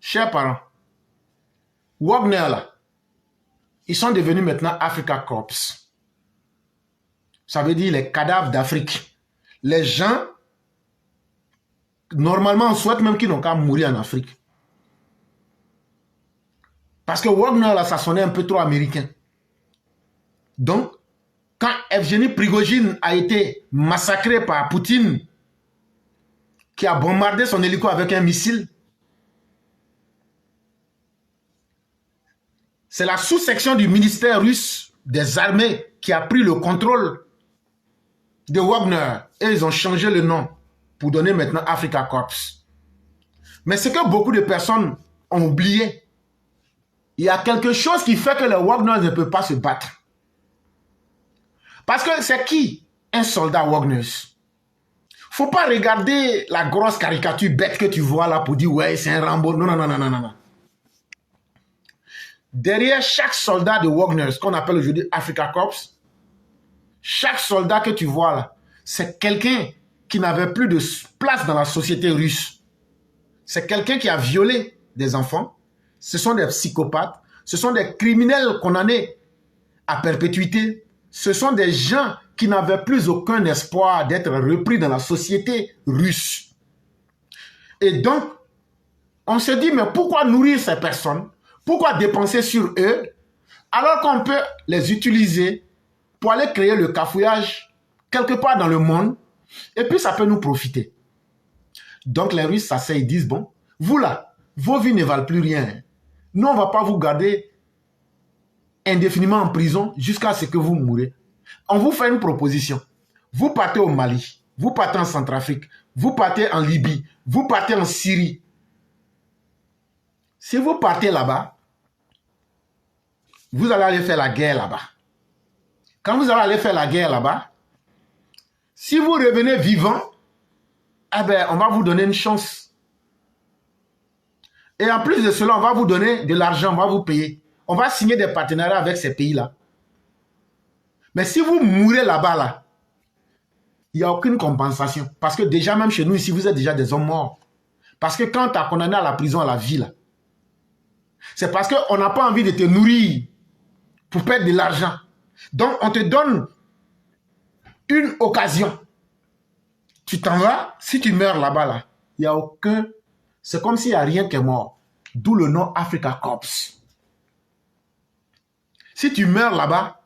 chers parents, Wagner là, ils sont devenus maintenant Africa Corps. Ça veut dire les cadavres d'Afrique. Les gens, normalement, on souhaite même qu'ils n'ont qu'à mourir en Afrique. Parce que Wagner là, ça sonnait un peu trop américain. Donc, quand Evgeny Prigojine a été massacré par Poutine, qui a bombardé son hélico avec un missile, c'est la sous-section du ministère russe des armées qui a pris le contrôle de Wagner. Et ils ont changé le nom pour donner maintenant Africa Corps. Mais ce que beaucoup de personnes ont oublié, il y a quelque chose qui fait que le Wagner ne peut pas se battre. Parce que c'est qui un soldat Wagner? Faut pas regarder la grosse caricature bête que tu vois là pour dire ouais c'est un Rambo. Non, non, non, non, non, non. Derrière chaque soldat de Wagner, ce qu'on appelle aujourd'hui Africa Corps, chaque soldat que tu vois là, c'est quelqu'un qui n'avait plus de place dans la société russe. C'est quelqu'un qui a violé des enfants. Ce sont des psychopathes. Ce sont des criminels condamnés à perpétuité. Ce sont des gens qui n'avaient plus aucun espoir d'être repris dans la société russe. Et donc, on se dit, mais pourquoi nourrir ces personnes? Pourquoi dépenser sur eux alors qu'on peut les utiliser pour aller créer le cafouillage quelque part dans le monde et puis ça peut nous profiter. Donc les Russes s'asseyent, ils disent, bon, vous là, vos vies ne valent plus rien. Nous, on ne va pas vous garder indéfiniment en prison jusqu'à ce que vous mourrez. On vous fait une proposition. Vous partez au Mali, vous partez en Centrafrique, vous partez en Libye, vous partez en Syrie. Si vous partez là-bas, vous allez aller faire la guerre là-bas. Quand vous allez aller faire la guerre là-bas, si vous revenez vivant, eh ben, on va vous donner une chance. Et en plus de cela, on va vous donner de l'argent, on va vous payer. On va signer des partenariats avec ces pays-là. Mais si vous mourrez là-bas, là, il n'y a aucune compensation. Parce que déjà, même chez nous, ici, vous êtes déjà des hommes morts. Parce que quand tu as condamné à la prison, à la vie, là, c'est parce qu'on n'a pas envie de te nourrir pour perdre de l'argent. Donc, on te donne une occasion. Tu t'en vas, si tu meurs là-bas, là, il n'y a aucun... C'est comme s'il n'y a rien qui est mort. D'où le nom Africa Corps. Si tu meurs là-bas,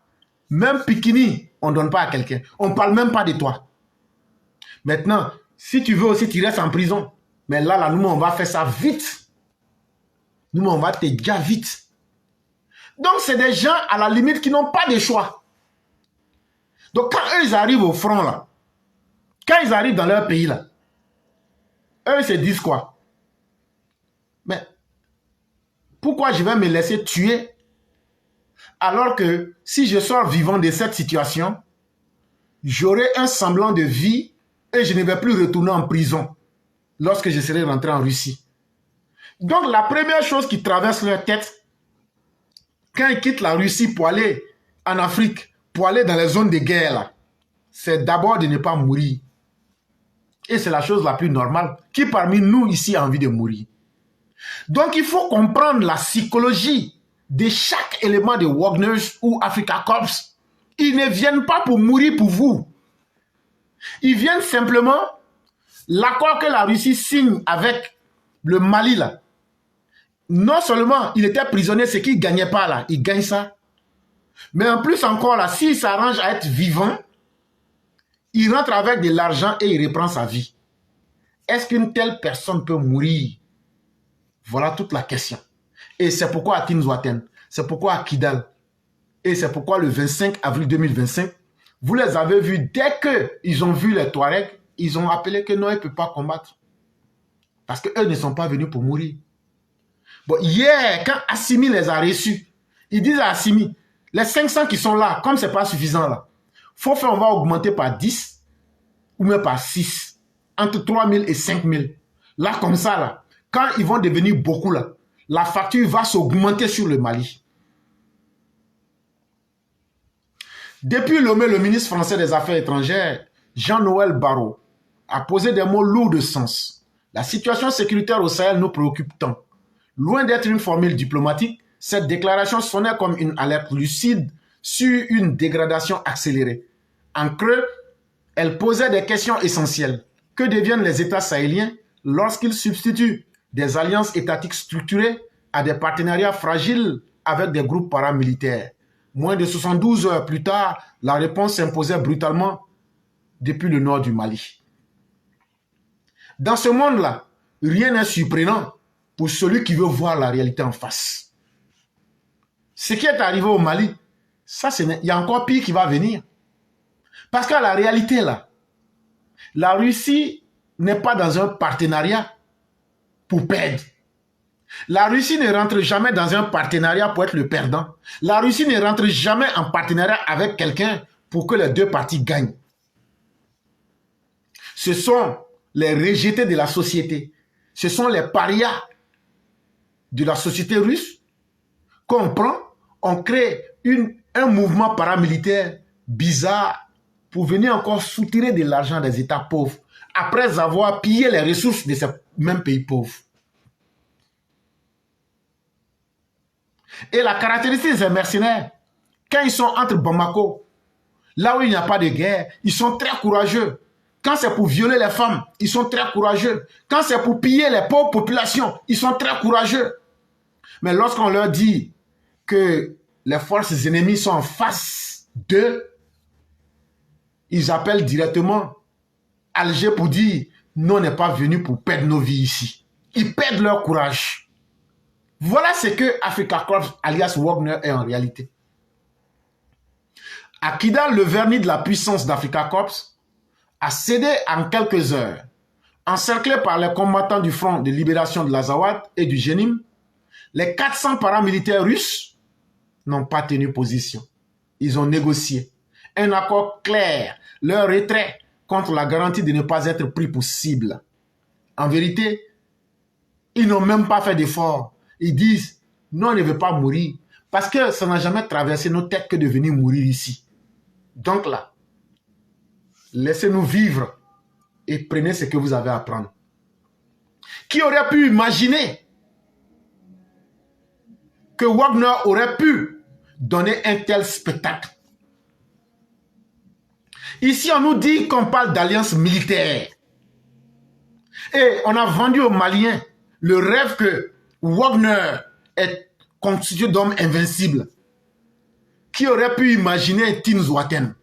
même Pikini, on ne donne pas à quelqu'un. On ne parle même pas de toi. Maintenant, si tu veux aussi, tu restes en prison. Mais là, nous, on va faire ça vite. Nous, on va te dire vite. Donc, c'est des gens, à la limite, qui n'ont pas de choix. Donc, quand eux, ils arrivent au front, là, quand ils arrivent dans leur pays, là, eux, ils se disent quoi? Mais, pourquoi je vais me laisser tuer alors que si je sors vivant de cette situation, j'aurai un semblant de vie et je ne vais plus retourner en prison lorsque je serai rentré en Russie. Donc, la première chose qui traverse leur tête, quand ils quittent la Russie pour aller en Afrique, pour aller dans les zones de guerre, c'est d'abord de ne pas mourir. Et c'est la chose la plus normale. Qui parmi nous ici a envie de mourir? Donc, il faut comprendre la psychologie de chaque élément de Wagner ou Africa Corps. Ils ne viennent pas pour mourir pour vous. Ils viennent simplement, l'accord que la Russie signe avec le Mali, là, non seulement il était prisonnier, ce qu'il ne gagnait pas là, il gagne ça. Mais en plus encore là, s'il s'arrange à être vivant, il rentre avec de l'argent et il reprend sa vie. Est-ce qu'une telle personne peut mourir? Voilà toute la question. Et c'est pourquoi à Tinzouaten, c'est pourquoi à Kidal, et c'est pourquoi le 25 avril 2025, vous les avez vus, dès qu'ils ont vu les Touaregs, ils ont appelé que non, ils ne peuvent pas combattre. Parce qu'eux ne sont pas venus pour mourir. Bon, hier, quand Assimi les a reçus, ils disent à Assimi, les 500 qui sont là, comme ce n'est pas suffisant là, faut faire, on va augmenter par 10 ou même par 6, entre 3000 et 5000. Là, comme ça, là, quand ils vont devenir beaucoup, là, la facture va s'augmenter sur le Mali. Depuis Lomé, le ministre français des Affaires étrangères, Jean-Noël Barrot, a posé des mots lourds de sens. La situation sécuritaire au Sahel nous préoccupe tant. Loin d'être une formule diplomatique, cette déclaration sonnait comme une alerte lucide sur une dégradation accélérée. En creux, elle posait des questions essentielles. Que deviennent les États sahéliens lorsqu'ils substituent des alliances étatiques structurées à des partenariats fragiles avec des groupes paramilitaires? Moins de 72 heures plus tard, la réponse s'imposait brutalement depuis le nord du Mali. Dans ce monde-là, rien n'est surprenant pour celui qui veut voir la réalité en face. Ce qui est arrivé au Mali, il y a encore pire qui va venir. Parce que la réalité là, la Russie n'est pas dans un partenariat pour perdre. La Russie ne rentre jamais dans un partenariat pour être le perdant. La Russie ne rentre jamais en partenariat avec quelqu'un pour que les deux parties gagnent. Ce sont les rejetés de la société. Ce sont les parias de la société russe qu'on prend, on crée un mouvement paramilitaire bizarre pour venir encore soutirer de l'argent des États pauvres après avoir pillé les ressources de ces mêmes pays pauvres. Et la caractéristique de ces mercenaires, quand ils sont entre Bamako, là où il n'y a pas de guerre, ils sont très courageux. Quand c'est pour violer les femmes, ils sont très courageux. Quand c'est pour piller les pauvres populations, ils sont très courageux. Mais lorsqu'on leur dit que les forces ennemies sont en face d'eux, ils appellent directement Alger pour dire « Nous, on n'est pas venus pour perdre nos vies ici ». Ils perdent leur courage. Voilà ce que Africa Corps alias Wagner est en réalité. À Kidal, le vernis de la puissance d'Africa Corps a cédé en quelques heures. Encerclés par les combattants du Front de libération de l'Azawad et du Jenim, les 400 paramilitaires russes n'ont pas tenu position. Ils ont négocié un accord clair, leur retrait contre la garantie de ne pas être pris pour cible. En vérité, ils n'ont même pas fait d'effort. Ils disent, non, on ne veut pas mourir, parce que ça n'a jamais traversé nos têtes que de venir mourir ici. Donc là, laissez-nous vivre et prenez ce que vous avez à prendre. Qui aurait pu imaginer que Wagner aurait pu donner un tel spectacle? Ici, on nous dit qu'on parle d'alliance militaire. Et on a vendu aux Maliens le rêve que Wagner est constitué d'hommes invincibles. Qui aurait pu imaginer Tim Zwaten?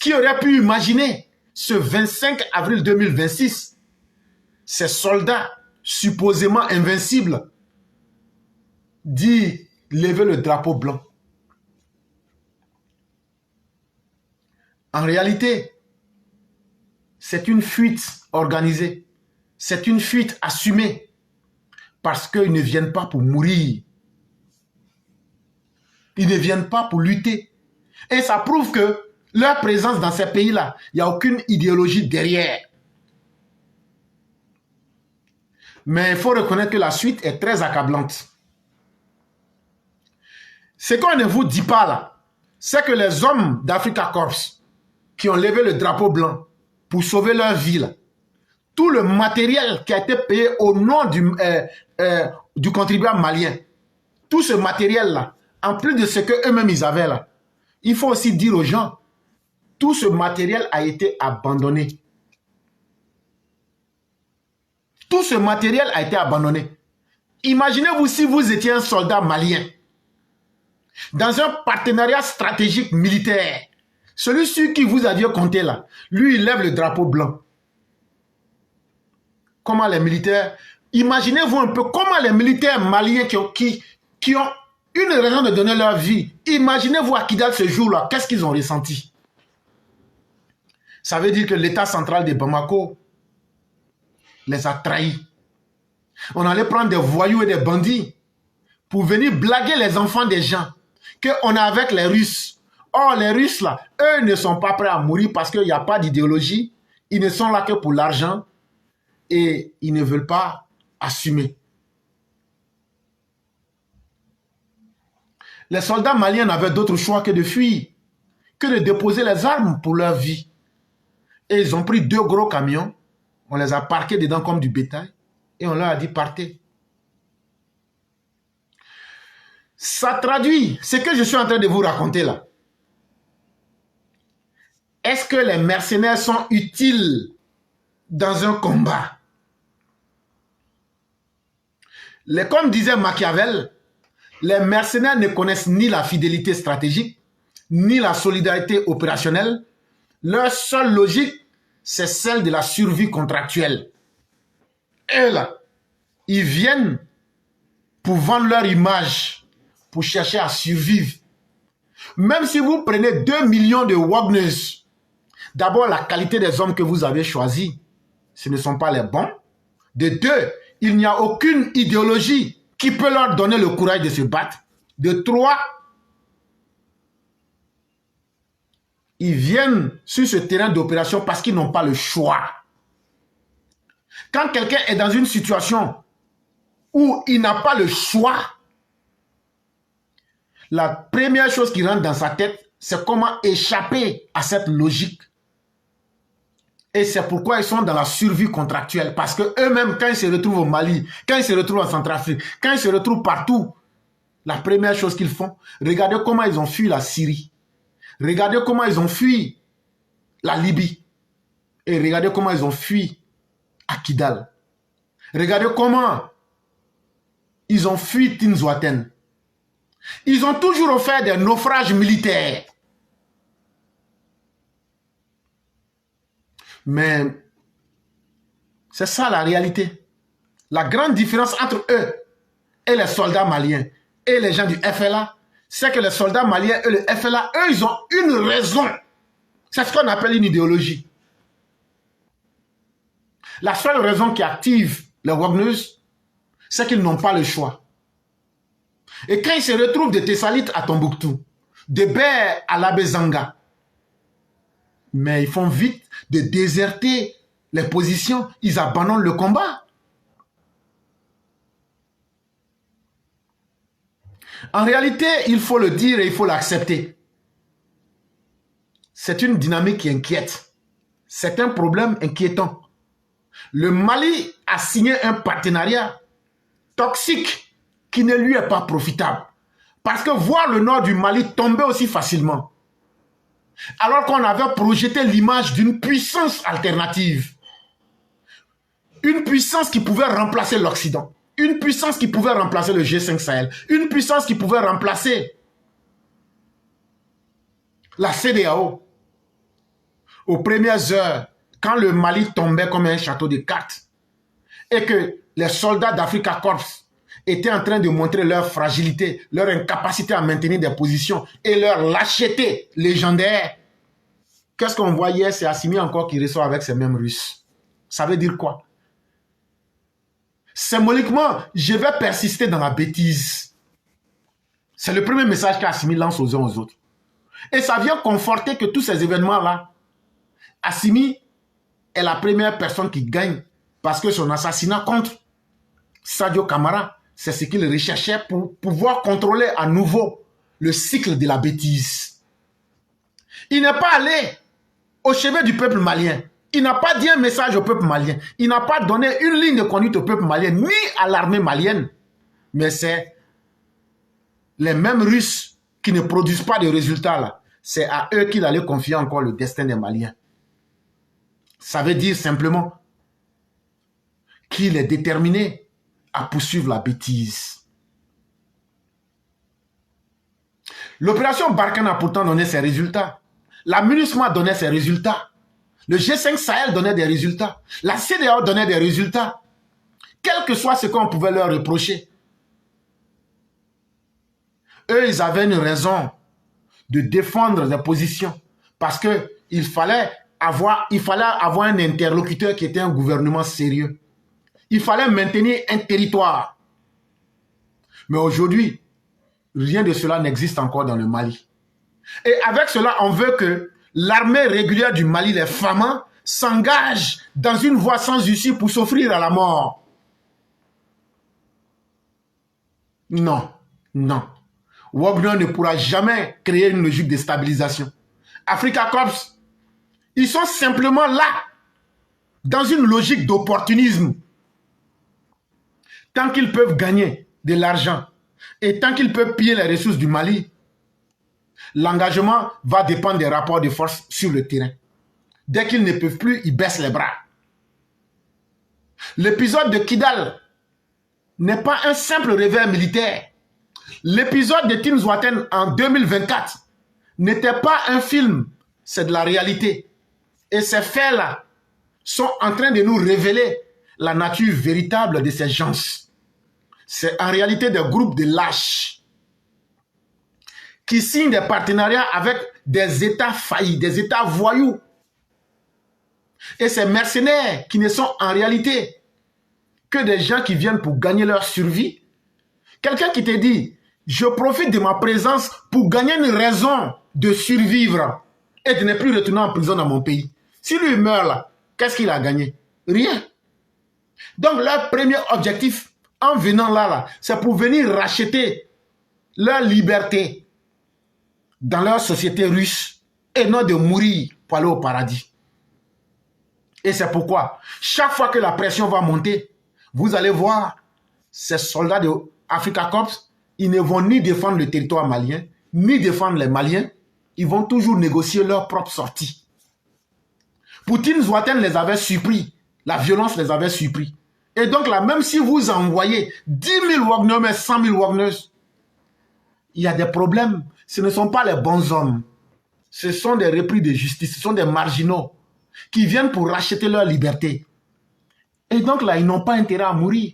Qui aurait pu imaginer ce 25 avril 2026, ces soldats supposément invincibles dit lever le drapeau blanc? En réalité, c'est une fuite organisée, c'est une fuite assumée, parce qu'ils ne viennent pas pour mourir. Ils ne viennent pas pour lutter. Et ça prouve que leur présence dans ces pays-là, il n'y a aucune idéologie derrière. Mais il faut reconnaître que la suite est très accablante. Ce qu'on ne vous dit pas là, c'est que les hommes d'Africa Corps qui ont levé le drapeau blanc pour sauver leur vie, là, tout le matériel qui a été payé au nom du contribuable malien, tout ce matériel-là, en plus de ce qu'eux-mêmes ils avaient là, il faut aussi dire aux gens, tout ce matériel a été abandonné. Tout ce matériel a été abandonné. Imaginez-vous si vous étiez un soldat malien, dans un partenariat stratégique militaire, celui sur qui vous aviez compté là, lui il lève le drapeau blanc. Comment les militaires, imaginez-vous un peu comment les militaires maliens qui ont une raison de donner leur vie, imaginez-vous à Kidal ce jour-là, qu'est-ce qu'ils ont ressenti? Ça veut dire que l'État central de Bamako les a trahis. On allait prendre des voyous et des bandits pour venir blaguer les enfants des gens qu'on est avec les Russes. Or, les Russes, là, eux ne sont pas prêts à mourir parce qu'il n'y a pas d'idéologie. Ils ne sont là que pour l'argent et ils ne veulent pas assumer. Les soldats maliens n'avaient d'autre choix que de fuir, que de déposer les armes pour leur vie. Et ils ont pris 2 gros camions, on les a parqués dedans comme du bétail et on leur a dit partez. Ça traduit ce que je suis en train de vous raconter là. Est-ce que les mercenaires sont utiles dans un combat? Comme disait Machiavel, les mercenaires ne connaissent ni la fidélité stratégique, ni la solidarité opérationnelle. Leur seule logique, c'est celle de la survie contractuelle. Et là, ils viennent pour vendre leur image, pour chercher à survivre. Même si vous prenez 2 millions de Wagners, d'abord la qualité des hommes que vous avez choisis, ce ne sont pas les bons. De deux, il n'y a aucune idéologie qui peut leur donner le courage de se battre. De trois, ils viennent sur ce terrain d'opération parce qu'ils n'ont pas le choix. Quand quelqu'un est dans une situation où il n'a pas le choix, la première chose qui rentre dans sa tête, c'est comment échapper à cette logique. Et c'est pourquoi ils sont dans la survie contractuelle. Parce que eux-mêmes, quand ils se retrouvent au Mali, quand ils se retrouvent en Centrafrique, quand ils se retrouvent partout, la première chose qu'ils font, regardez comment ils ont fui la Syrie. Regardez comment ils ont fui la Libye. Et regardez comment ils ont fui à Kidal. Regardez comment ils ont fui Tinzouaten. Ils ont toujours fait des naufrages militaires. Mais c'est ça la réalité. La grande différence entre eux et les soldats maliens et les gens du FLA, c'est que les soldats maliens et le FLA, eux, ils ont une raison. C'est ce qu'on appelle une idéologie. La seule raison qui active les Wagners, c'est qu'ils n'ont pas le choix. Et quand ils se retrouvent de Tessalit à Tombouctou, de Ber à Labezanga, mais ils font vite de déserter les positions, ils abandonnent le combat. En réalité, il faut le dire et il faut l'accepter. C'est une dynamique qui inquiète. C'est un problème inquiétant. Le Mali a signé un partenariat toxique qui ne lui est pas profitable. Parce que voir le nord du Mali tomber aussi facilement, alors qu'on avait projeté l'image d'une puissance alternative, une puissance qui pouvait remplacer l'Occident, une puissance qui pouvait remplacer le G5 Sahel, une puissance qui pouvait remplacer la CEDEAO. Aux premières heures, quand le Mali tombait comme un château de cartes, et que les soldats d'Africa Corps étaient en train de montrer leur fragilité, leur incapacité à maintenir des positions et leur lâcheté légendaire, qu'est-ce qu'on voyait? C'est Assimi encore qui ressort avec ces mêmes Russes. Ça veut dire quoi? Symboliquement, je vais persister dans la bêtise. C'est le premier message qu'Assimi lance aux uns aux autres. Et ça vient conforter que tous ces événements-là, Assimi est la première personne qui gagne parce que son assassinat contre Sadio Camara, c'est ce qu'il recherchait pour pouvoir contrôler à nouveau le cycle de la bêtise. Il n'est pas allé au chevet du peuple malien. Il n'a pas dit un message au peuple malien. Il n'a pas donné une ligne de conduite au peuple malien, ni à l'armée malienne. Mais c'est les mêmes Russes qui ne produisent pas de résultats là. C'est à eux qu'il allait confier encore le destin des Maliens. Ça veut dire simplement qu'il est déterminé à poursuivre la bêtise. L'opération Barkhane a pourtant donné ses résultats. La MINUSMA donnait ses résultats. Le G5 Sahel donnait des résultats. La CEDEAO donnait des résultats. Quel que soit ce qu'on pouvait leur reprocher. Eux, ils avaient une raison de défendre des positions. Parce qu'il fallait avoir un interlocuteur qui était un gouvernement sérieux. Il fallait maintenir un territoire. Mais aujourd'hui, rien de cela n'existe encore dans le Mali. Et avec cela, on veut que l'armée régulière du Mali, les FAMA, s'engage dans une voie sans issue pour s'offrir à la mort. Non, non. Wagner ne pourra jamais créer une logique de stabilisation. Africa Corps, ils sont simplement là, dans une logique d'opportunisme. Tant qu'ils peuvent gagner de l'argent, Et tant qu'il peut piller les ressources du Mali, l'engagement va dépendre des rapports de force sur le terrain. Dès qu'ils ne peuvent plus, ils baissent les bras. L'épisode de Kidal n'est pas un simple réveil militaire. L'épisode de Tinzouaten en 2024 n'était pas un film, c'est de la réalité. Et ces faits-là sont en train de nous révéler la nature véritable de ces gens. C'est en réalité des groupes de lâches qui signent des partenariats avec des États faillis, des États voyous. Et ces mercenaires qui ne sont en réalité que des gens qui viennent pour gagner leur survie. Quelqu'un qui te dit, je profite de ma présence pour gagner une raison de survivre et de ne plus retourner en prison dans mon pays. Si lui meurt là, qu'est-ce qu'il a gagné? Rien. Donc leur premier objectif en venant là, c'est pour venir racheter leur liberté dans leur société russe et non de mourir pour aller au paradis. Et c'est pourquoi, chaque fois que la pression va monter, vous allez voir ces soldats de Africa Corps, ils ne vont ni défendre le territoire malien, ni défendre les Maliens, ils vont toujours négocier leur propre sortie. Poutine Zouaten les avait surpris, la violence les avait surpris. Et donc là, même si vous envoyez 10 000 Wagner, mais 100 000 Wagner, il y a des problèmes. Ce ne sont pas les bons hommes. Ce sont des repris de justice, ce sont des marginaux qui viennent pour racheter leur liberté. Et donc là, ils n'ont pas intérêt à mourir.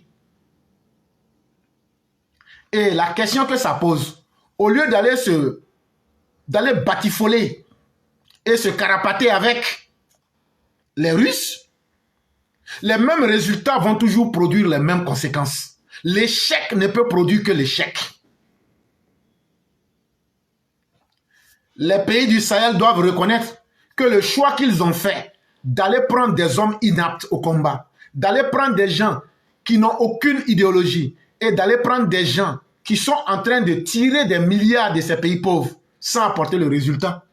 Et la question que ça pose, au lieu d'aller batifoler et se carapater avec les Russes, les mêmes résultats vont toujours produire les mêmes conséquences. L'échec ne peut produire que l'échec. Les pays du Sahel doivent reconnaître que le choix qu'ils ont fait d'aller prendre des hommes inaptes au combat, d'aller prendre des gens qui n'ont aucune idéologie et d'aller prendre des gens qui sont en train de tirer des milliards de ces pays pauvres sans apporter le résultat,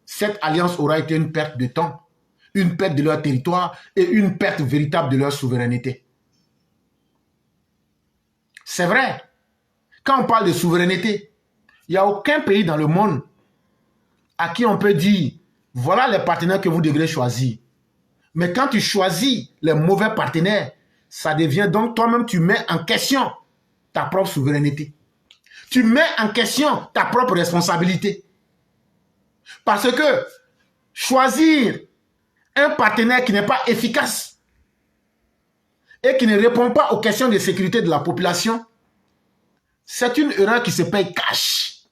cette alliance aura été une perte de temps, une perte de leur territoire et une perte véritable de leur souveraineté. C'est vrai, quand on parle de souveraineté, il n'y a aucun pays dans le monde à qui on peut dire, voilà les partenaires que vous devrez choisir. Mais quand tu choisis les mauvais partenaires, ça devient donc toi-même, tu mets en question ta propre souveraineté. Tu mets en question ta propre responsabilité. Parce que choisir un partenaire qui n'est pas efficace et qui ne répond pas aux questions de sécurité de la population, c'est une erreur qui se paye cash.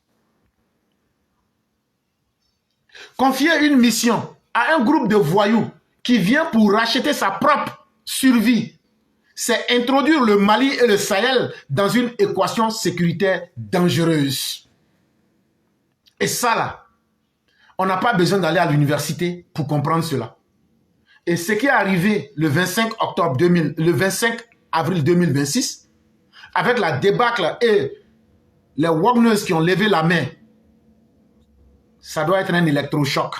Confier une mission à un groupe de voyous qui vient pour racheter sa propre survie, c'est introduire le Mali et le Sahel dans une équation sécuritaire dangereuse. Et ça là, on n'a pas besoin d'aller à l'université pour comprendre cela. Et ce qui est arrivé le 25 avril 2026, avec la débâcle et les Wagners qui ont levé la main, ça doit être un électrochoc.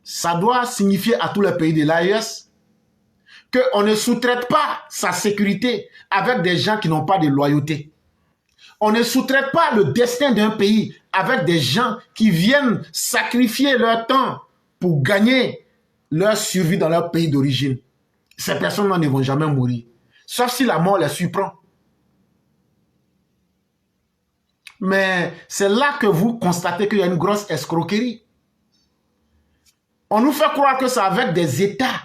Ça doit signifier à tous les pays de l'AES qu'on ne sous-traite pas sa sécurité avec des gens qui n'ont pas de loyauté. On ne sous-traite pas le destin d'un pays avec des gens qui viennent sacrifier leur temps pour gagner leur survie dans leur pays d'origine. Ces personnes-là ne vont jamais mourir, sauf si la mort les surprend. Mais c'est là que vous constatez qu'il y a une grosse escroquerie. On nous fait croire que c'est avec des États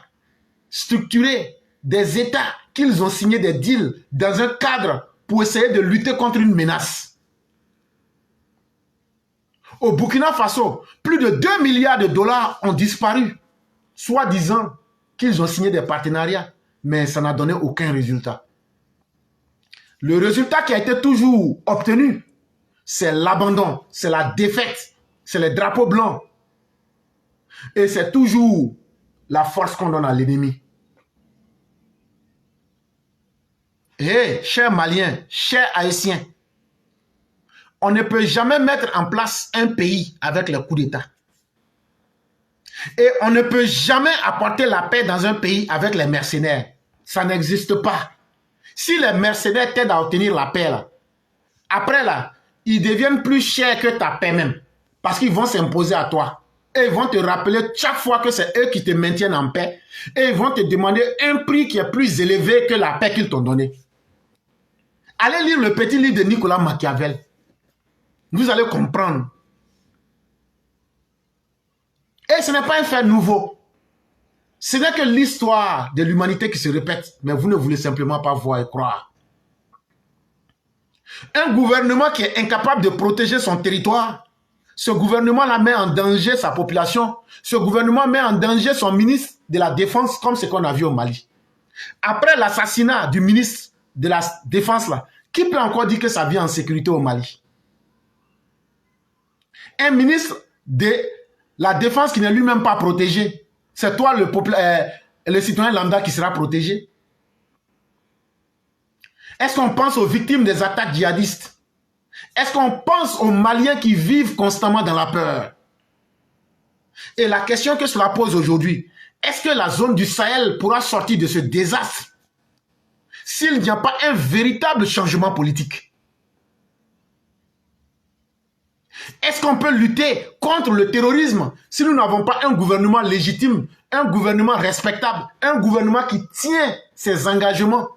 structurés, des États qu'ils ont signé des deals dans un cadre pour essayer de lutter contre une menace. Au Burkina Faso, plus de 2 milliards de dollars ont disparu, soi-disant qu'ils ont signé des partenariats, mais ça n'a donné aucun résultat. Le résultat qui a été toujours obtenu, c'est l'abandon, c'est la défaite, c'est les drapeaux blancs. Et c'est toujours la force qu'on donne à l'ennemi. Hé, chers Maliens, chers Haïtiens, on ne peut jamais mettre en place un pays avec les coups d'État. Et on ne peut jamais apporter la paix dans un pays avec les mercenaires. Ça n'existe pas. Si les mercenaires t'aident à obtenir la paix, là, Après là, ils deviennent plus chers que ta paix même. Parce qu'ils vont s'imposer à toi. Et ils vont te rappeler chaque fois que c'est eux qui te maintiennent en paix. Et ils vont te demander un prix qui est plus élevé que la paix qu'ils t'ont donnée. Allez lire le petit livre de Nicolas Machiavel. Vous allez comprendre. Et ce n'est pas un fait nouveau. Ce n'est que l'histoire de l'humanité qui se répète. Mais vous ne voulez simplement pas voir et croire. Un gouvernement qui est incapable de protéger son territoire, ce gouvernement-là met en danger sa population. Ce gouvernement met en danger son ministre de la Défense, comme ce qu'on a vu au Mali. Après l'assassinat du ministre de la Défense, là, qui peut encore dire que ça vient en sécurité au Mali? Un ministre de la Défense qui n'est lui-même pas protégé. C'est toi, le citoyen lambda, qui sera protégé? Est-ce qu'on pense aux victimes des attaques djihadistes? Est-ce qu'on pense aux Maliens qui vivent constamment dans la peur? Et la question que cela pose aujourd'hui, est-ce que la zone du Sahel pourra sortir de ce désastre s'il n'y a pas un véritable changement politique? Est-ce qu'on peut lutter contre le terrorisme si nous n'avons pas un gouvernement légitime, un gouvernement respectable, un gouvernement qui tient ses engagements?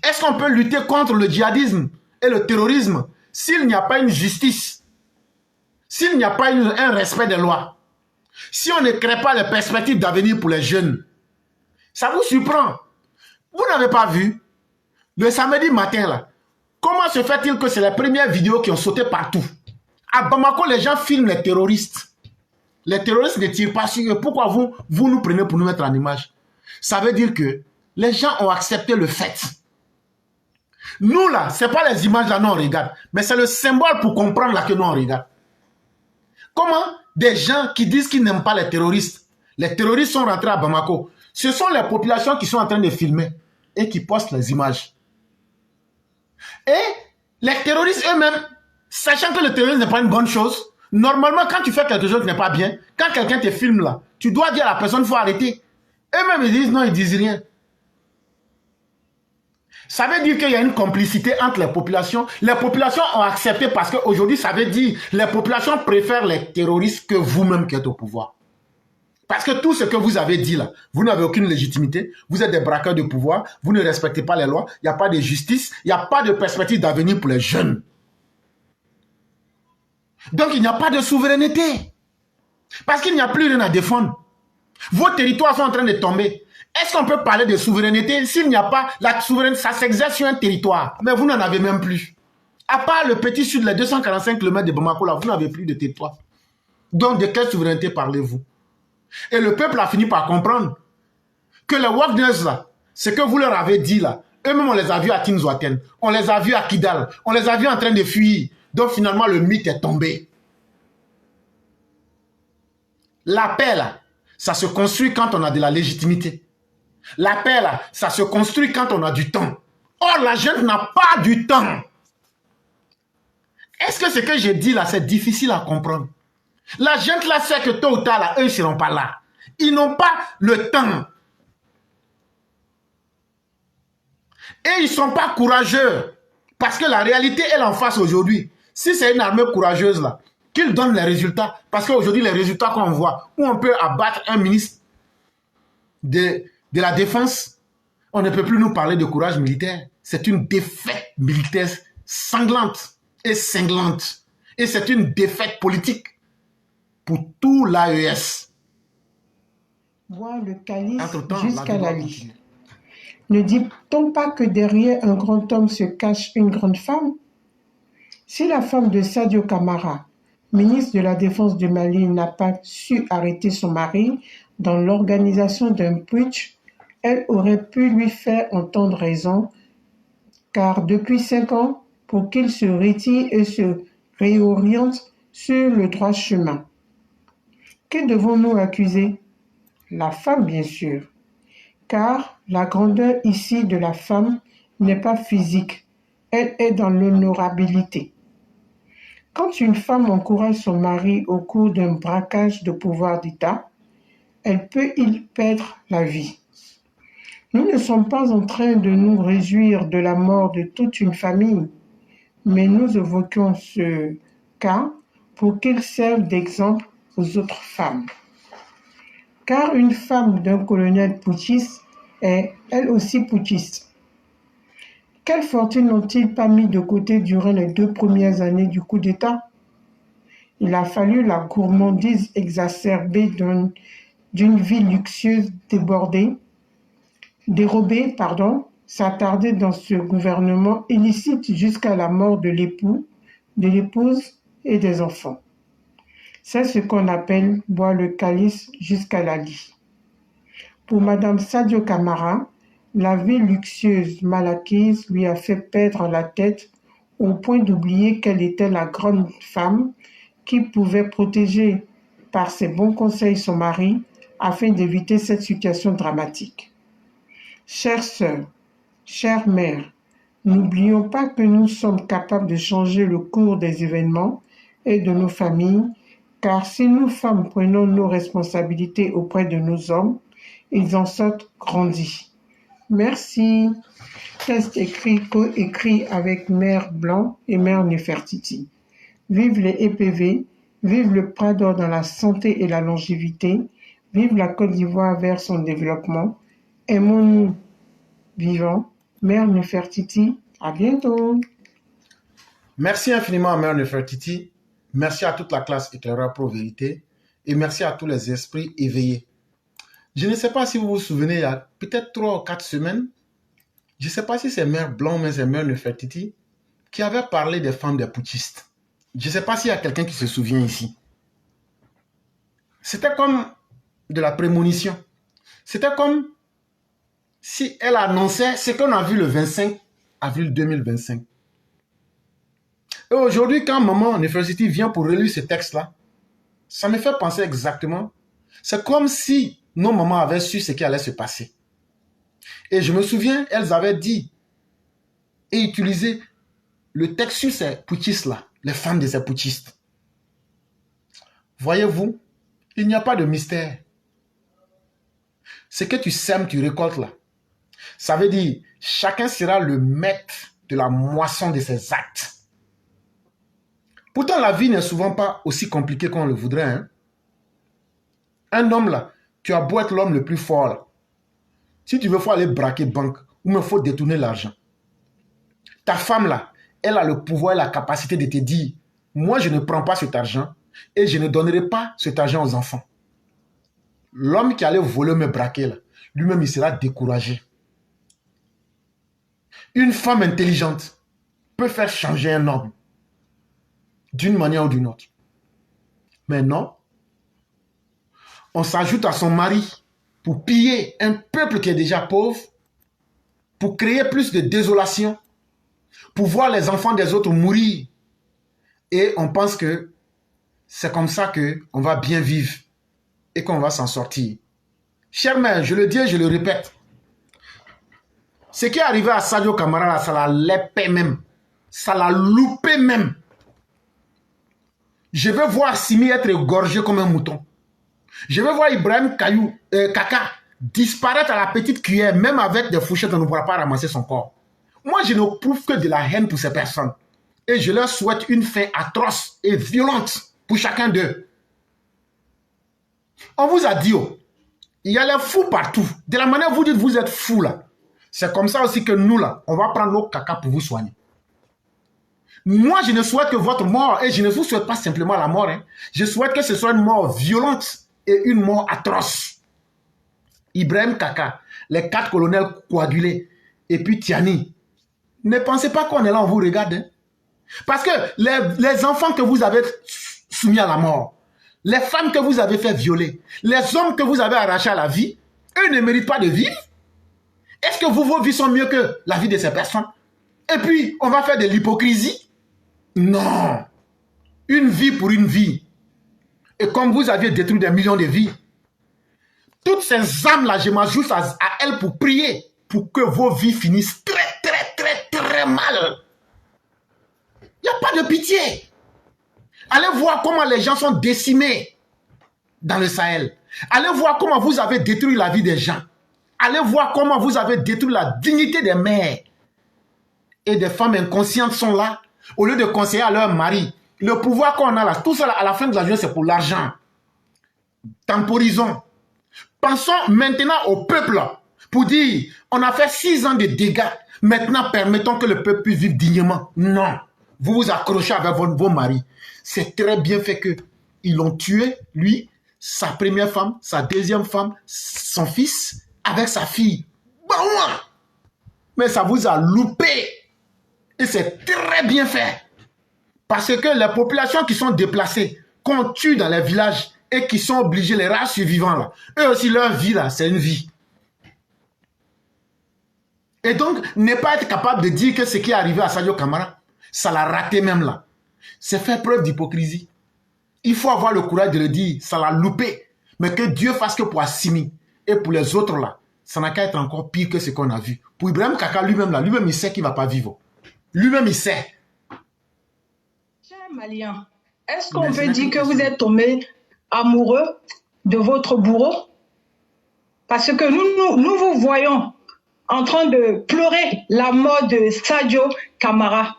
Est-ce qu'on peut lutter contre le djihadisme et le terrorisme s'il n'y a pas une justice, s'il n'y a pas un respect des lois, si on ne crée pas les perspectives d'avenir pour les jeunes? Ça vous surprend? Vous n'avez pas vu le samedi matin là? Comment se fait-il que c'est les premières vidéos qui ont sauté partout? À Bamako, les gens filment les terroristes. Les terroristes ne tirent pas sur eux. Pourquoi vous nous prenez pour nous mettre en image? Ça veut dire que les gens ont accepté le fait. Nous là, ce n'est pas les images là, nous on regarde. Mais c'est le symbole pour comprendre là que nous on regarde. Comment des gens qui disent qu'ils n'aiment pas les terroristes sont rentrés à Bamako. Ce sont les populations qui sont en train de filmer et qui postent les images. Et les terroristes eux-mêmes, sachant que le terrorisme n'est pas une bonne chose, normalement quand tu fais quelque chose qui n'est pas bien, quand quelqu'un te filme là, tu dois dire à la personne, il faut arrêter. Eux-mêmes ils disent non, ils disent rien. Ça veut dire qu'il y a une complicité entre les populations. Les populations ont accepté parce qu'aujourd'hui, ça veut dire que les populations préfèrent les terroristes que vous-même qui êtes au pouvoir. Parce que tout ce que vous avez dit là, vous n'avez aucune légitimité, vous êtes des braqueurs de pouvoir, vous ne respectez pas les lois, il n'y a pas de justice, il n'y a pas de perspective d'avenir pour les jeunes. Donc il n'y a pas de souveraineté. Parce qu'il n'y a plus rien à défendre. Vos territoires sont en train de tomber. Est-ce qu'on peut parler de souveraineté s'il n'y a pas la souveraineté? Ça s'exerce sur un territoire, mais vous n'en avez même plus. À part le petit sud, les 245 km de Bamako, là, vous n'avez plus de territoire. Donc de quelle souveraineté parlez-vous? Et le peuple a fini par comprendre que les Wagners, là, ce que vous leur avez dit là, eux-mêmes on les a vus à Tinzouaten, on les a vus à Kidal, on les a vus en train de fuir. Donc finalement le mythe est tombé. La paix là, ça se construit quand on a de la légitimité. La paix, là, ça se construit quand on a du temps. Or, la jeune n'a pas du temps. Est-ce que ce que j'ai dit là, c'est difficile à comprendre? La jeune là sait que tôt ou tard, là, eux, ils ne seront pas là. Ils n'ont pas le temps. Et ils ne sont pas courageux. Parce que la réalité, elle en face aujourd'hui. Si c'est une armée courageuse, là, qu'ils donnent les résultats. Parce qu'aujourd'hui, les résultats qu'on voit, où on peut abattre un ministre de la défense, on ne peut plus nous parler de courage militaire. C'est une défaite militaire sanglante et cinglante. Et c'est une défaite politique pour tout l'AES. Boire le calice jusqu'à la lie. Ne dit-on pas que derrière un grand homme se cache une grande femme? Si la femme de Sadio Camara, ministre de la Défense du Mali, n'a pas su arrêter son mari dans l'organisation d'un putsch, elle aurait pu lui faire entendre raison, car depuis 5 ans, pour qu'il se retire et se réoriente sur le droit chemin. Que devons-nous accuser? La femme, bien sûr, car la grandeur ici de la femme n'est pas physique, elle est dans l'honorabilité. Quand une femme encourage son mari au cours d'un braquage de pouvoir d'État, elle peut y perdre la vie. Nous ne sommes pas en train de nous réjouir de la mort de toute une famille. mais nous évoquons ce cas pour qu'il serve d'exemple aux autres femmes. Car une femme d'un colonel putschiste est elle aussi putschiste. Quelle fortune n'ont-ils pas mis de côté durant les 2 premières années du coup d'État? Il a fallu la gourmandise exacerbée d'une vie luxueuse dérobée, s'attarder dans ce gouvernement illicite jusqu'à la mort de l'époux, de l'épouse et des enfants. C'est ce qu'on appelle boire le calice jusqu'à la lie. Pour Madame Sadio Camara, la vie luxueuse mal acquise lui a fait perdre la tête au point d'oublier qu'elle était la grande femme qui pouvait protéger par ses bons conseils son mari afin d'éviter cette situation dramatique. Chères sœurs, chères mères, n'oublions pas que nous sommes capables de changer le cours des événements et de nos familles, car si nous femmes prenons nos responsabilités auprès de nos hommes, ils en sortent grandis. Merci. Texte coécrit avec Mère Blanc et Mère Nefertiti. Vive les EPV, vive le Prador dans la santé et la longévité, vive la Côte d'Ivoire vers son développement. Aimons-nous vivants. Mère Nefertiti, à bientôt. Merci infiniment, Mère Nefertiti. Merci à toute la classe éclaireur pro vérité et merci à tous les esprits éveillés. Je ne sais pas si vous vous souvenez, il y a peut-être 3 ou 4 semaines, je ne sais pas si c'est Mère Blanc, mais c'est Mère Nefertiti qui avait parlé des femmes des putschistes. Je ne sais pas s'il y a quelqu'un qui se souvient ici. C'était comme de la prémonition. C'était comme si elle annonçait ce qu'on a vu le 25 avril 2025. Et aujourd'hui, quand Maman Nefertiti vient pour relire ce texte-là, ça me fait penser exactement. C'est comme si nos mamans avaient su ce qui allait se passer. Et je me souviens, elles avaient dit et utilisé le texte sur ces putschistes-là, les femmes de ces putschistes. Voyez-vous, il n'y a pas de mystère. Ce que tu sèmes, tu récoltes là. Ça veut dire, chacun sera le maître de la moisson de ses actes. Pourtant, la vie n'est souvent pas aussi compliquée qu'on le voudrait. Hein? Un homme là, tu as beau être l'homme le plus fort là. Si tu veux, il faut aller braquer banque ou il faut détourner l'argent. Ta femme là, elle a le pouvoir et la capacité de te dire, moi je ne prends pas cet argent et je ne donnerai pas cet argent aux enfants. L'homme qui allait voler me braquer là, lui-même il sera découragé. Une femme intelligente peut faire changer un homme d'une manière ou d'une autre. Mais non, on s'ajoute à son mari pour piller un peuple qui est déjà pauvre, pour créer plus de désolation, pour voir les enfants des autres mourir. Et on pense que c'est comme ça qu'on va bien vivre et qu'on va s'en sortir. Chère mère, je le dis et je le répète, ce qui est arrivé à Sadio Camara, là, ça l'a lépé même. Ça l'a loupé même. Je veux voir Simi être égorgé comme un mouton. Je veux voir Ibrahim Kaka disparaître à la petite cuillère, même avec des fourchettes, on ne pourra pas ramasser son corps. Moi, je ne prouve que de la haine pour ces personnes. Et je leur souhaite une fin atroce et violente pour chacun d'eux. On vous a dit, oh, il y a les fous partout. De la manière vous dites, vous êtes fous là. C'est comme ça aussi que nous là, on va prendre nos caca pour vous soigner. Moi, je ne souhaite que votre mort, et je ne vous souhaite pas simplement la mort. Hein. Je souhaite que ce soit une mort violente et une mort atroce. Ibrahim Kaka, les 4 colonels coagulés, et puis Tiani. Ne pensez pas qu'on est là, on vous regarde. Hein. Parce que les enfants que vous avez soumis à la mort, les femmes que vous avez fait violer, les hommes que vous avez arrachés à la vie, eux ne méritent pas de vivre. Est-ce que vos vies sont mieux que la vie de ces personnes? Et puis, on va faire de l'hypocrisie? Non. Une vie pour une vie. Et comme vous aviez détruit des millions de vies, toutes ces âmes-là, je m'ajoute à elles pour prier, pour que vos vies finissent très mal. Il n'y a pas de pitié. Allez voir comment les gens sont décimés dans le Sahel. Allez voir comment vous avez détruit la vie des gens. Allez voir comment vous avez détruit la dignité des mères. Et des femmes inconscientes sont là au lieu de conseiller à leur mari. Le pouvoir qu'on a là, tout ça à la fin de la journée, c'est pour l'argent. Temporisons. Pensons maintenant au peuple pour dire, on a fait 6 ans de dégâts. Maintenant, permettons que le peuple puisse vivre dignement. Non. Vous vous accrochez avec vos maris. C'est très bien fait que ils l'ont tué, lui, sa première femme, sa deuxième femme, son fils, avec sa fille. Bon, mais ça vous a loupé. Et c'est très bien fait. Parce que les populations qui sont déplacées, qu'on tue dans les villages et qui sont obligés, les races survivants là, eux aussi leur vie là, c'est une vie. Et donc, ne pas être capable de dire que ce qui est arrivé à Sadio Camara, ça l'a raté même là. C'est faire preuve d'hypocrisie. Il faut avoir le courage de le dire, ça l'a loupé. Mais que Dieu fasse que pour Assimi et pour les autres là, ça n'a qu'à être encore pire que ce qu'on a vu. Pour Ibrahim Kaka lui-même là, lui-même il sait qu'il ne va pas vivre. Lui-même il sait. Cher Malien, est-ce qu'on peut dire que vous êtes tombé amoureux de votre bourreau? Parce que nous vous voyons en train de pleurer la mort de Sadio Camara.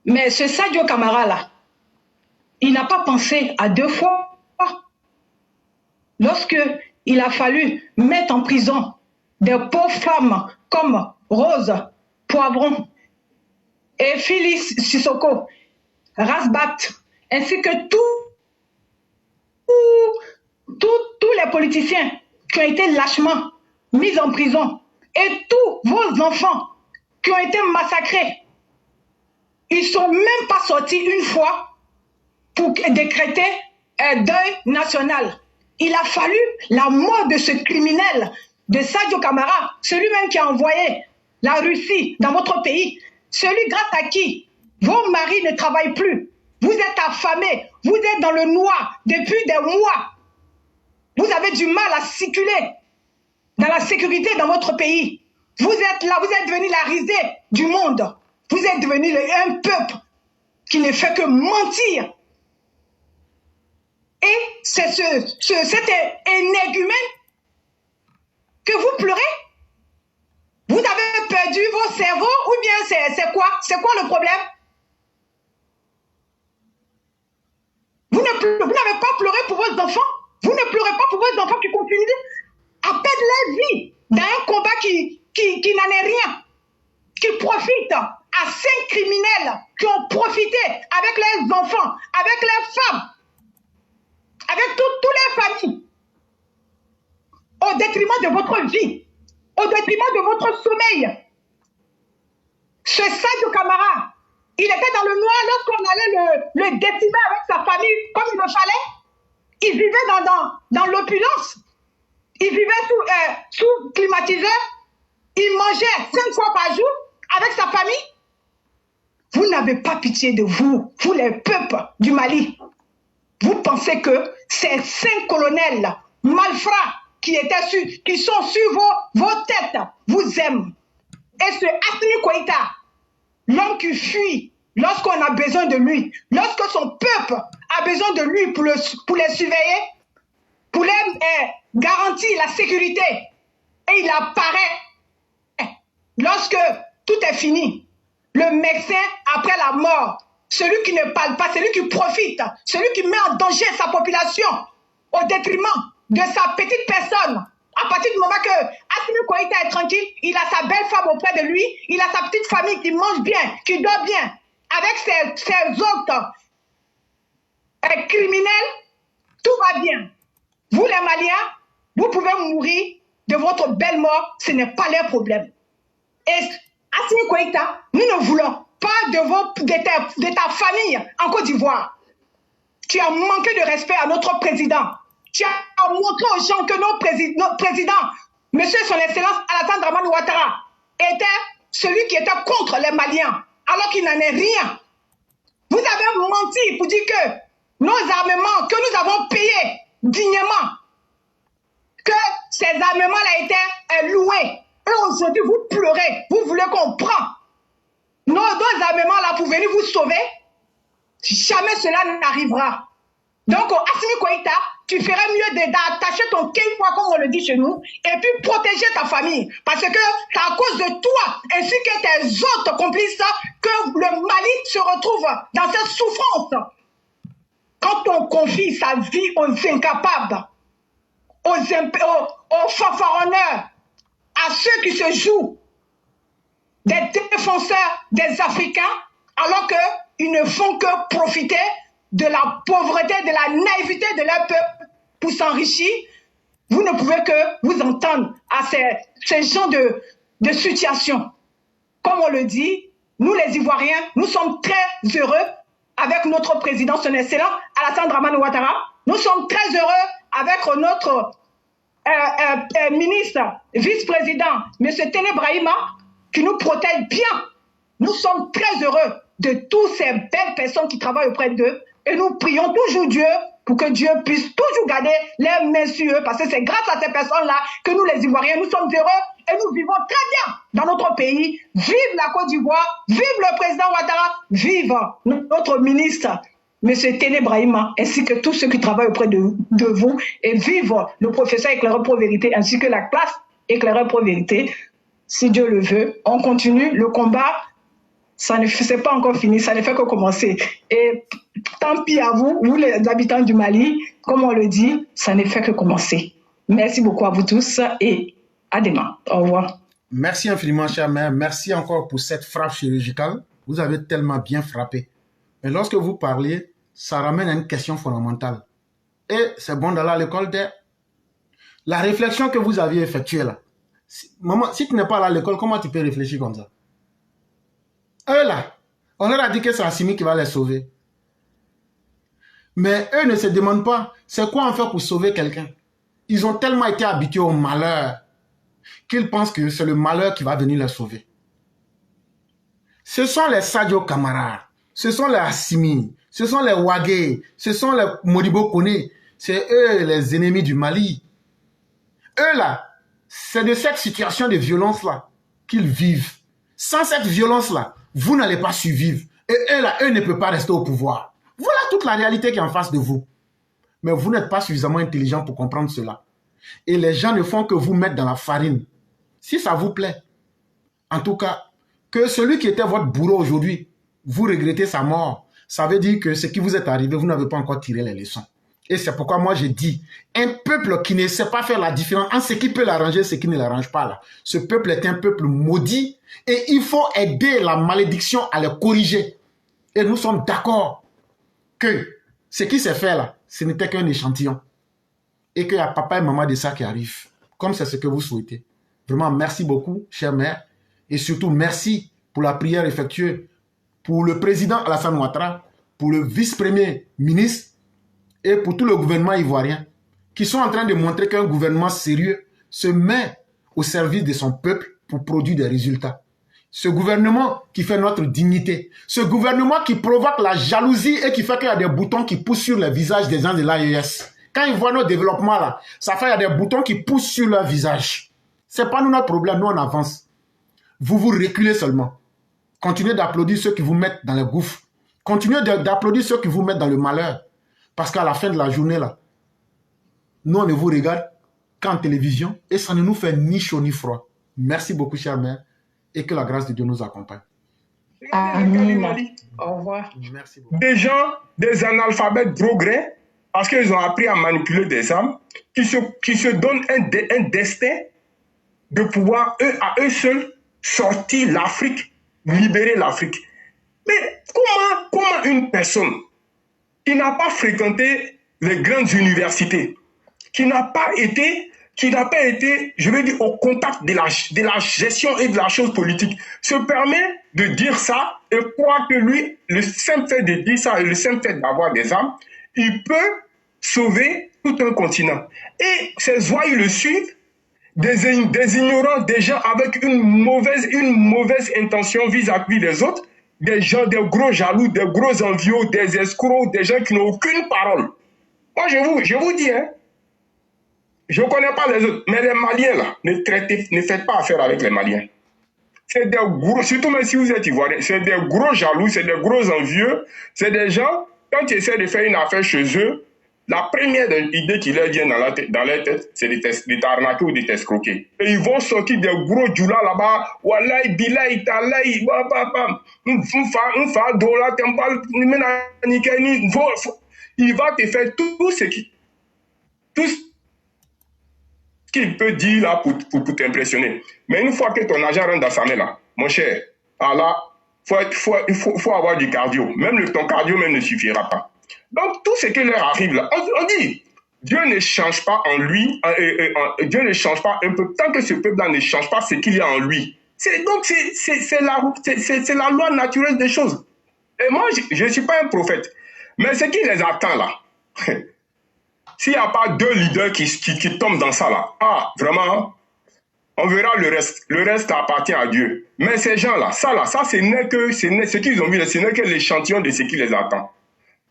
Mais ce Sadio Camara là, il n'a pas pensé à 2 fois. Lorsque il a fallu mettre en prison des pauvres femmes comme Rose Poivron et Phyllis Sissoko, Rasbat, ainsi que tous les politiciens qui ont été lâchement mis en prison et tous vos enfants qui ont été massacrés, ils ne sont même pas sortis une fois pour décréter un deuil national. Il a fallu la mort de ce criminel, de Sadio Camara, celui-même qui a envoyé la Russie dans votre pays, celui grâce à qui vos maris ne travaillent plus. Vous êtes affamés, vous êtes dans le noir depuis des mois. Vous avez du mal à circuler dans la sécurité dans votre pays. Vous êtes là, vous êtes devenu la risée du monde. Vous êtes devenu un peuple qui ne fait que mentir. Et c'est cet énergumène que vous pleurez. Vous avez perdu vos cerveaux ou bien c'est quoi? C'est quoi le problème? Vous n'avez pas pleuré pour vos enfants? Vous ne pleurez pas pour vos enfants qui continuent à perdre leur vie dans un combat qui n'en est rien, qui profite à 5 criminels qui ont profité avec leurs enfants, avec leurs femmes, avec toutes les familles, au détriment de votre vie, au détriment de votre sommeil. Ce Sadio Camara, il était dans le noir lorsqu'on allait le décimer avec sa famille comme il le fallait. Il vivait dans l'opulence. Il vivait sous climatiseur. Il mangeait 5 fois par jour avec sa famille. Vous n'avez pas pitié de vous, les peuples du Mali. Vous pensez que ces 5 colonels malfrats qui sont sur vos têtes vous aiment. Et ce Assimi Goïta, l'homme qui fuit lorsqu'on a besoin de lui, lorsque son peuple a besoin de lui pour les surveiller, pour les garantir la sécurité, et il apparaît lorsque tout est fini. Le médecin après la mort, celui qui ne parle pas, celui qui profite, celui qui met en danger sa population au détriment de sa petite personne. À partir du moment que Assimi Goïta est tranquille, il a sa belle femme auprès de lui, il a sa petite famille qui mange bien, qui dort bien, avec ses autres criminels, tout va bien. Vous les Maliens, vous pouvez mourir de votre belle mort, ce n'est pas leur problème. Et Assimi Goïta, nous ne voulons pas de ta famille en Côte d'Ivoire. Tu as manqué de respect à notre président. Tu as montré aux gens que notre président, Monsieur Son Excellence Alassane Dramane Ouattara, était celui qui était contre les Maliens, alors qu'il n'en est rien. Vous avez menti pour dire que nos armements, que nous avons payés dignement, que ces armements-là étaient loués. Et aujourd'hui, vous pleurez, vous voulez qu'on prenne nos armements-là pour venir vous sauver. Jamais cela n'arrivera. Donc, Assimi Goïta, tu ferais mieux d'attacher ton képois, comme on le dit chez nous, et puis protéger ta famille. Parce que c'est à cause de toi, ainsi que tes autres complices, que le Mali se retrouve dans cette souffrance. Quand on confie sa vie aux incapables, aux fanfaronneurs, à ceux qui se jouent des défenseurs des Africains, alors qu'ils ne font que profiter de la pauvreté, de la naïveté de leur peuple pour s'enrichir, vous ne pouvez que vous entendre à ces genres de situations. Comme on le dit, nous les Ivoiriens, nous sommes très heureux avec notre président, son excellent Alassane Dramane Ouattara. Nous sommes très heureux avec notre ministre, vice-président, M. Téné Brahima, qui nous protège bien. Nous sommes très heureux de toutes ces belles personnes qui travaillent auprès d'eux et nous prions toujours Dieu pour que Dieu puisse toujours garder les mains sur eux parce que c'est grâce à ces personnes-là que nous les Ivoiriens, nous sommes heureux et nous vivons très bien dans notre pays. Vive la Côte d'Ivoire, vive le président Ouattara, vive notre ministre, M. Téné Brahima, ainsi que tous ceux qui travaillent auprès de vous et vive le professeur éclaireur pro vérité ainsi que la classe éclaireur pro vérité. Si Dieu le veut, on continue le combat. Ça ne c'est pas encore fini, ça ne fait que commencer. Et tant pis à vous, vous les habitants du Mali, comme on le dit, ça ne fait que commencer. Merci beaucoup à vous tous et à demain. Au revoir. Merci infiniment, chère mère. Merci encore pour cette frappe chirurgicale. Vous avez tellement bien frappé. Mais lorsque vous parlez, ça ramène à une question fondamentale. Et c'est bon d'aller à l'école de... La réflexion que vous aviez effectuée là. Maman, si tu n'es pas allé à l'école, comment tu peux réfléchir comme ça? Eux là, on leur a dit que c'est Assimi qui va les sauver. Mais eux ne se demandent pas, c'est quoi en faire pour sauver quelqu'un? Ils ont tellement été habitués au malheur qu'ils pensent que c'est le malheur qui va venir les sauver. Ce sont les Sadio Camara, ce sont les Assimi, ce sont les Ouagué, ce sont les Modibo Kone, c'est eux les ennemis du Mali. Eux là, c'est de cette situation de violence-là qu'ils vivent. Sans cette violence-là, vous n'allez pas survivre. Et eux là, eux ne peuvent pas rester au pouvoir. Voilà toute la réalité qui est en face de vous. Mais vous n'êtes pas suffisamment intelligent pour comprendre cela. Et les gens ne font que vous mettre dans la farine. Si ça vous plaît. En tout cas, que celui qui était votre bourreau aujourd'hui, vous regrettez sa mort. Ça veut dire que ce qui vous est arrivé, vous n'avez pas encore tiré les leçons. Et c'est pourquoi moi j'ai dit, un peuple qui ne sait pas faire la différence entre ce qui peut l'arranger et ce qui ne l'arrange pas là. Ce peuple est un peuple maudit et il faut aider la malédiction à le corriger. Et nous sommes d'accord que ce qui s'est fait là, ce n'était qu'un échantillon. Et qu'il y a papa et maman de ça qui arrivent. Comme c'est ce que vous souhaitez. Vraiment, merci beaucoup, chère mère. Et surtout, merci pour la prière effectuée pour le président Alassane Ouattara, pour le vice-premier ministre, et pour tout le gouvernement ivoirien, qui sont en train de montrer qu'un gouvernement sérieux se met au service de son peuple pour produire des résultats. Ce gouvernement qui fait notre dignité, ce gouvernement qui provoque la jalousie et qui fait qu'il y a des boutons qui poussent sur le visage des gens de l'AES. Quand ils voient nos développements là, ça fait qu'il y a des boutons qui poussent sur leur visage. Ce n'est pas nous notre problème, nous on avance. Vous vous reculez seulement. Continuez d'applaudir ceux qui vous mettent dans les gouffres. Continuez d'applaudir ceux qui vous mettent dans le malheur. Parce qu'à la fin de la journée, là, nous, on ne vous regarde qu'en télévision et ça ne nous fait ni chaud ni froid. Merci beaucoup, chère mère, et que la grâce de Dieu nous accompagne. Amen. Au revoir. Merci beaucoup. Des gens, des analphabètes drogués, parce qu'ils ont appris à manipuler des âmes, qui se donnent un destin de pouvoir, à eux seuls, sortir l'Afrique, libérer l'Afrique. Mais comment une personne qui n'a pas fréquenté les grandes universités, qui n'a pas été, je veux dire, au contact de la gestion et de la chose politique, se permet de dire ça et croit que lui, le simple fait de dire ça et le simple fait d'avoir des armes, il peut sauver tout un continent. Et ces voyous le suivent, des ignorants, des gens avec une mauvaise intention vis-à-vis des autres, des gens, des gros jaloux, des gros envieux, des escrocs, des gens qui n'ont aucune parole. Moi, je vous dis, hein, je ne connais pas les autres, mais les Maliens, là, ne faites pas affaire avec les Maliens. C'est des gros, surtout même si vous êtes Ivoirien, c'est des gros jaloux, c'est des gros envieux, c'est des gens, quand tu essaies de faire une affaire chez eux, la première idée qui leur vient dans leur tête, c'est de t'arnaquer ou de t'escroquer. Et ils vont sortir des gros djoulas là-bas. Wallahi, billahi, talahi, il va te faire tout ce qu'il peut dire là pour t'impressionner. Mais une fois que ton argent rentre dans sa main là, mon cher, alors, il faut avoir du cardio. Même ton cardio même ne suffira pas. Donc, tout ce qui leur arrive là, on dit, Dieu ne change pas en lui, Dieu ne change pas un peu, tant que ce peuple-là ne change pas ce qu'il y a en lui. Donc, c'est la loi naturelle des choses. Et moi, je ne suis pas un prophète. Mais ce qui les attend là, s'il n'y a pas deux leaders qui tombent dans ça là, vraiment, on verra le reste. Le reste appartient à Dieu. Mais ces gens-là, ça ce qu'ils ont vu, ce n'est que l'échantillon de ce qui les attend.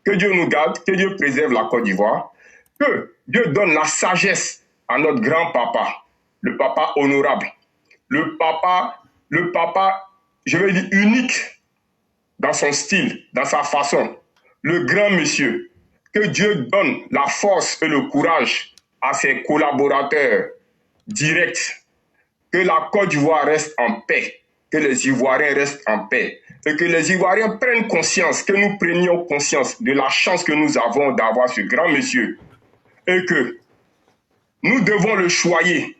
Que Dieu nous garde, que Dieu préserve la Côte d'Ivoire, que Dieu donne la sagesse à notre grand-papa, le papa honorable, le papa, je vais dire unique dans son style, dans sa façon, le grand monsieur. Que Dieu donne la force et le courage à ses collaborateurs directs. Que la Côte d'Ivoire reste en paix, que les Ivoiriens restent en paix, et que les Ivoiriens prennent conscience, que nous prenions conscience de la chance que nous avons d'avoir ce grand monsieur, et que nous devons le choyer,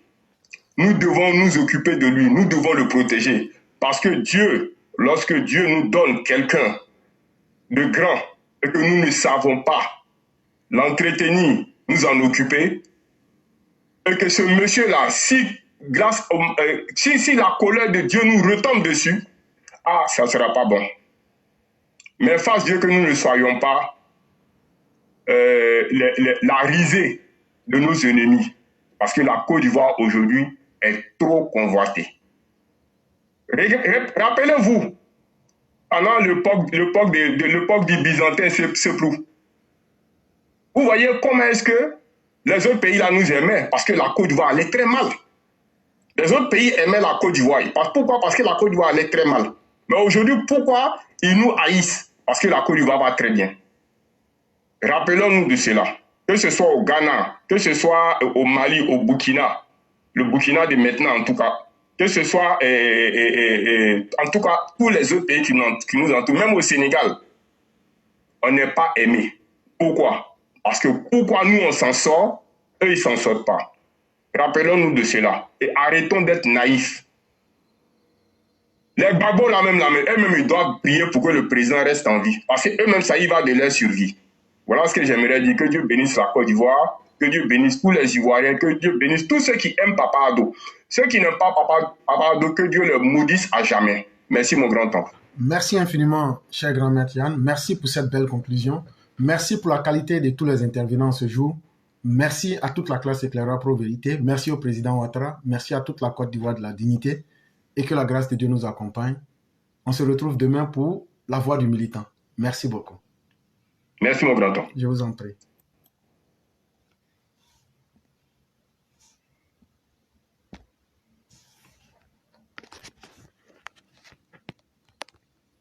nous devons nous occuper de lui, nous devons le protéger, parce que Dieu, lorsque Dieu nous donne quelqu'un de grand, et que nous ne savons pas l'entretenir, nous en occuper, et que ce monsieur-là, si la colère de Dieu nous retombe dessus, ça ne sera pas bon. Mais fasse Dieu que nous ne soyons pas la risée de nos ennemis. Parce que la Côte d'Ivoire aujourd'hui est trop convoitée. Rappelez-vous, pendant l'époque du Byzantin Seprou, vous voyez comment est-ce que les autres pays là nous aimaient, parce que la Côte d'Ivoire allait très mal. Les autres pays aimaient la Côte d'Ivoire. Pourquoi? Parce que la Côte d'Ivoire allait très mal. Mais aujourd'hui, pourquoi ils nous haïssent? Parce que la Côte d'Ivoire va très bien. Rappelons-nous de cela. Que ce soit au Ghana, que ce soit au Mali, au Burkina, le Burkina de maintenant en tout cas, que ce soit en tout cas tous les autres pays qui nous entourent, même au Sénégal, on n'est pas aimé. Pourquoi? Parce que pourquoi nous on s'en sort, eux ils s'en sortent pas. Rappelons-nous de cela et arrêtons d'être naïfs. Les babos là-même, eux-mêmes, ils doivent prier pour que le président reste en vie. Parce qu'eux-mêmes, ça y va de leur survie. Voilà ce que j'aimerais dire. Que Dieu bénisse la Côte d'Ivoire, que Dieu bénisse tous les Ivoiriens, que Dieu bénisse tous ceux qui aiment Papa Ado. Ceux qui n'aiment pas Papa Ado, que Dieu les maudisse à jamais. Merci mon grand-oncle. Merci infiniment, cher grand-maître Yann. Merci pour cette belle conclusion. Merci pour la qualité de tous les intervenants ce jour. Merci à toute la classe éclaireur pro-vérité. Merci au président Ouattara. Merci à toute la Côte d'Ivoire de la dignité. Et que la grâce de Dieu nous accompagne. On se retrouve demain pour la voix du militant. Merci beaucoup. Merci mon grand-oncle. Je vous en prie.